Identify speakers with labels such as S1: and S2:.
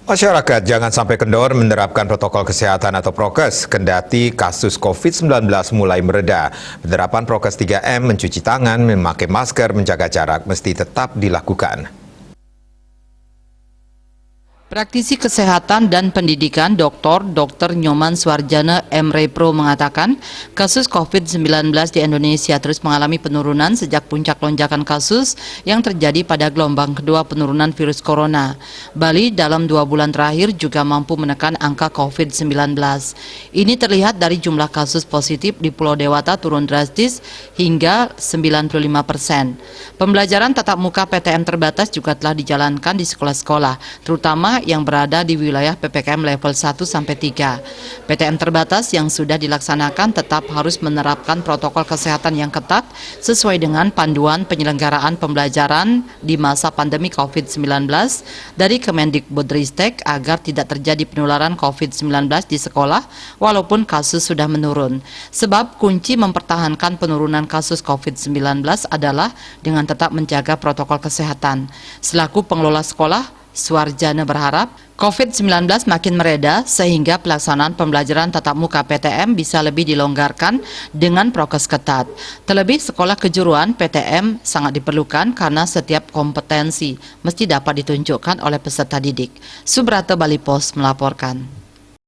S1: Masyarakat jangan sampai kendor menerapkan protokol kesehatan atau prokes, kendati kasus COVID-19 mulai mereda. Penerapan prokes 3M, mencuci tangan, memakai masker, menjaga jarak, mesti tetap dilakukan.
S2: Praktisi kesehatan dan pendidikan Dr. Nyoman Suarjana MRepro mengatakan kasus COVID-19 di Indonesia terus mengalami penurunan sejak puncak lonjakan kasus yang terjadi pada gelombang kedua penurunan virus corona. Bali dalam 2 bulan terakhir juga mampu menekan angka COVID-19. Ini terlihat dari jumlah kasus positif di Pulau Dewata turun drastis hingga 95%. Pembelajaran tatap muka PTM terbatas juga telah dijalankan di sekolah-sekolah, terutama yang berada di wilayah PPKM level 1-3. PTM terbatas yang sudah dilaksanakan tetap harus menerapkan protokol kesehatan yang ketat sesuai dengan panduan penyelenggaraan pembelajaran di masa pandemi COVID-19 dari Kemendikbudristek agar tidak terjadi penularan COVID-19 di sekolah walaupun kasus sudah menurun. Sebab kunci mempertahankan penurunan kasus COVID-19 adalah dengan tetap menjaga protokol kesehatan. Selaku pengelola sekolah, Suarjana berharap COVID-19 makin mereda sehingga pelaksanaan pembelajaran tatap muka PTM bisa lebih dilonggarkan dengan prokes ketat. Terlebih sekolah kejuruan PTM sangat diperlukan karena setiap kompetensi mesti dapat ditunjukkan oleh peserta didik. Subrata Bali Pos melaporkan.